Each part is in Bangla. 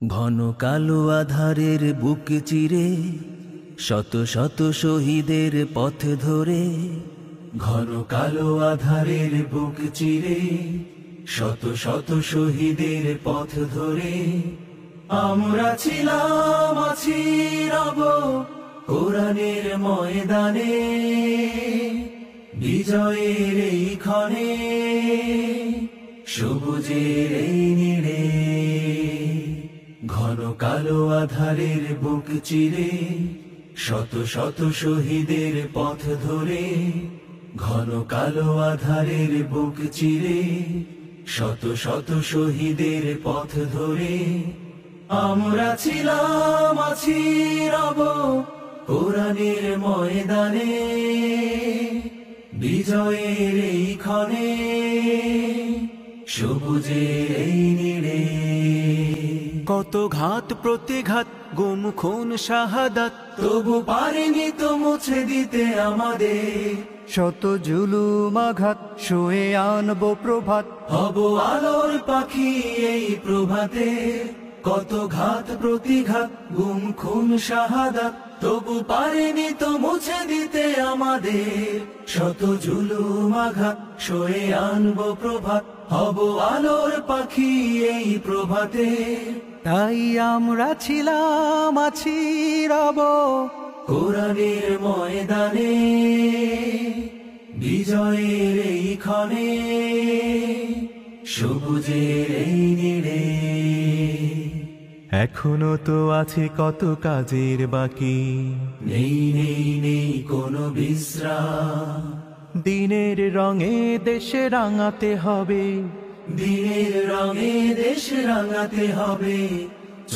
ঘন কালো আধারের বুক চিরে শত শত শহীদের পথ ধরে, ঘন কালো আধারের বুক চিরে শত শত শহীদের পথ ধরে আমরা ছিলাম, আছি, রব কোরআনের ময়দানে, বিজয়ের এই ক্ষণে, সবুজের এই নীড়ে। ঘন কালো আধারের বুক চিরে শত শত শহীদের পথ ধরে, ঘন কালো আধারের বুক চিরে শত শত শহীদের পথ ধরে আমরা ছিলাম, আছি, রব কোরআনের ময়দানে, বিজয়ের এই ক্ষণে, সবুজের এই নীড়ে। কত ঘাত প্রতিঘাত, গুম খুন শাহাদাত, তবু পারেনি তো মুছে দিতে আমাদের শত জুলুম আঘাত, শুয়ে আনবো প্রভাত, হব আলোর পাখি এই প্রভাতে। কত ঘাত প্রতিঘাত, গুম খুন শাহাদাত, তবু পারেনি তো মুছে দিতে আমাদের শত জুলুম আঘাত, শুয়ে আনবো প্রভাত, হব আলোর পাখি এই প্রভাতে। তাই আমরা ছিলাম, আছি, রব কোরআনের ময়দানে, বিজয়ের এই ক্ষণে, সবুজের এই নীড়ে। এখনো তো আছে কত কাজের বাকি, নেই নেই নেই কোনো বিশ্রাম, দিনের রঙে দেশে রাঙাতে হবে, দিনের রঙে দেশ রাঙাতে হবে,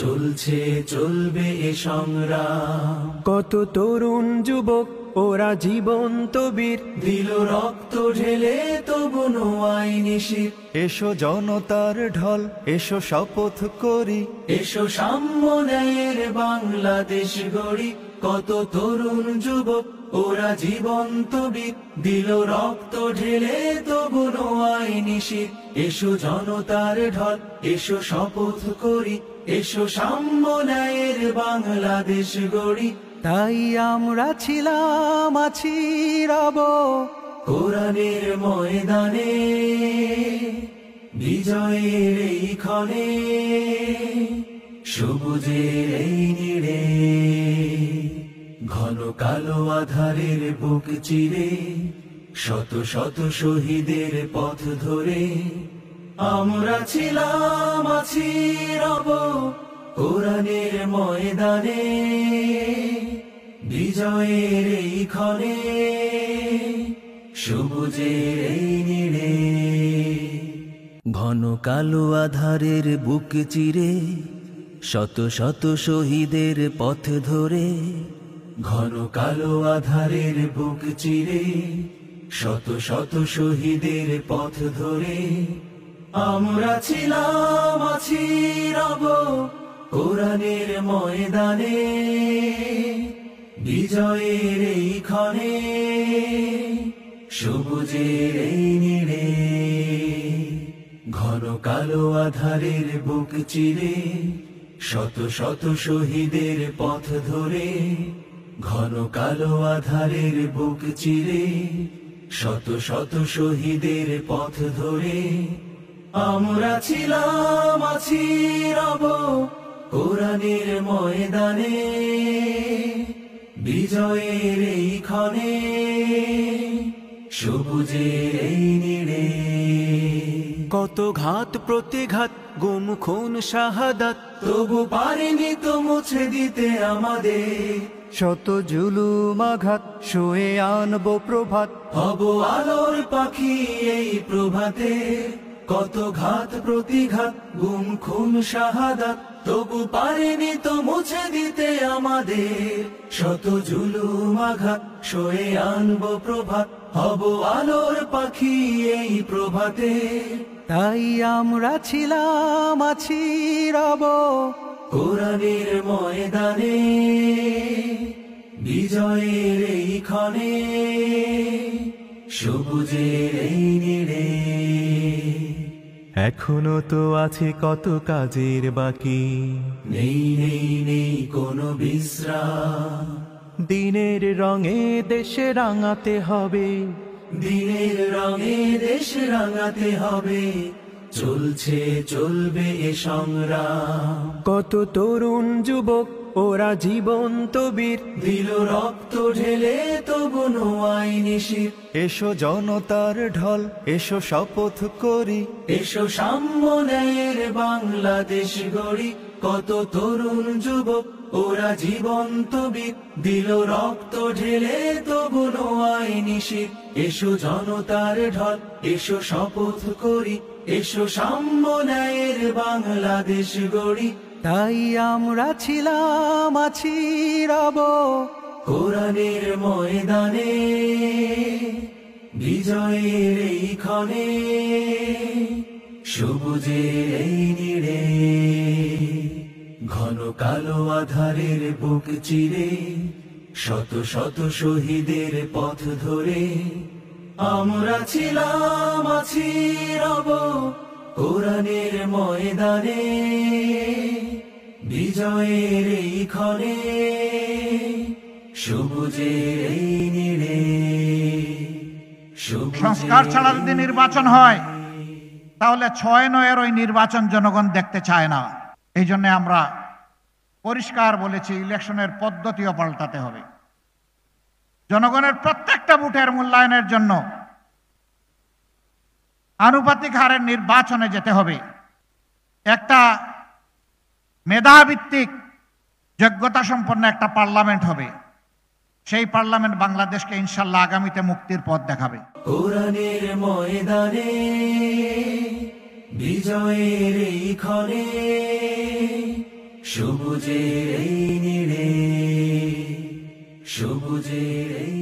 চলছে চলবে এ সংগ্রাম। কত তরুণ যুবক ওরা জীবন্ত বীর, দিল রক্ত ঢেলে তবু নোয়াই নিশির। এসো জনতার ঢল, এসো শপথ করি, এসো সাম্য ন্যায়ের বাংলাদেশ গড়ি। কত তরুণ যুবক ওরা জীবন্ত বীর, দিল রক্ত ঢেলে তবু নোয়াই নিশির। এসো জনতার ঢল, এসো শপথ করি, এসো সাম্য ন্যায়ের বাংলাদেশ গড়ি। তাই আমরা ছিলাম, আছি, রব কোরআনের ময়দানে, বিজয়ের এই ক্ষণে, সবুজের এই নীড়ে। ঘন কালো আধারের বুক চিরে শত শত শহীদের পথ ধরে আমরা ছিলাম, আছি, রব কোরআনের ময়দানে, বিজয়ের এই ক্ষণে, সবুজের এই নীড়ে। ঘন কালো আধারের বুক চিরে শত শত শহীদের পথ ধরে, ঘন কালো আধারের বুক চিরে শত শত শহীদের পথ ধরে আমরা ছিলাম, আছি, রব কোরআনের ময়দানে, বিজয়ের এই ক্ষণে, সবুজের এই নীড়ে। ঘন কালো আধারের বুক চিরে শত শত শহীদের পথ ধরে, ঘন কালো আধারের বুক চিরে শত শত শহীদের পথ ধরে আমরা ছিলাম, আছি, রব কোরআনের ময়দানে, বিজয়ের এই ক্ষণে, সবুজের এই নীড়ে। কত ঘাত প্রতিঘাত, গুম খুন শাহাদাত, তবু পারেনি তো মুছে দিতে আমাদের শত জুলুম আঘাত, শুয়ে আনবো প্রভাত, হব আলোর পাখি এই প্রভাতে। কত ঘাত প্রতিঘাত, গুম খুন শাহাদাত, তবু পারেনি তো মুছে দিতে আমাদের শত জুলুম আঘাত, সয়ে আনবো প্রভাত, হব আলোর পাখি এই প্রভাতে। তাই আমরা ছিলাম, আছি, রব কোরআনের ময়দানে, বিজয়ের এই ক্ষণে, সবুজের এই নীড়ে। এখনো তো আছে কত কাজের বাকি। নেই নেই নেই কোনো বিশ্রাম, দিনের রঙে দেশে রাঙাতে হবে, দিনের রঙে দেশ রাঙাতে হবে। চলছে চলবে এ সংগ্রাম, কত তরুণ যুবক ওরা জীবন্ত বীর, দিল রক্ত ঢেলে তবু নোয়াই নিশির। এসো জনতার ঢল, এসো শপথ করি, এসো সাম্য ন্যায়ের বাংলাদেশ গড়ি। কত তরুণ যুবক ওরা জীবন্ত বীর, দিল রক্ত ঢেলে তবু নোয়াই নিশির। এসো জনতার ঢল, এসো শপথ করি, এসো সাম্য ন্যায়ের বাংলাদেশ গড়ি। তাই আমরা ছিলাম আছি রব কোরআনের ময়দানে, বিজয়ের এই ক্ষণে, সবুজের এই নীড়ে। ঘন কালো আধারের বুক চিরে, শত শত শহীদের পথ ধরে আমরা ছিলাম আছি রব কোরআনের ময়দানে, বিজয়ের এই ক্ষণে, সবুজের এই নীড়ে। সংস্কার ছাড়া যদি নির্বাচন হয় তাহলে ৬-৯ ওই নির্বাচন জনগণ দেখতে চায় না। এই জন্য আমরা পরিষ্কার বলেছি ইলেকশনের পদ্ধতিও পাল্টাতে হবে। জনগণের প্রত্যেকটা ভোটের মূল্যায়নের জন্য আনুপাতিক হারের নির্বাচনে যেতে হবে। একটা মেধাভিত্তিক যোগ্যতা সম্পন্ন একটা পার্লামেন্ট হবে। সেই পার্লামেন্ট বাংলাদেশকে ইনশাল্লাহ আগামীতে মুক্তির পথ দেখাবে। কোরআনের ময়দানে, বিজয়ের এই ক্ষণে, সবুজের এই নীড়ে, সবুজের এই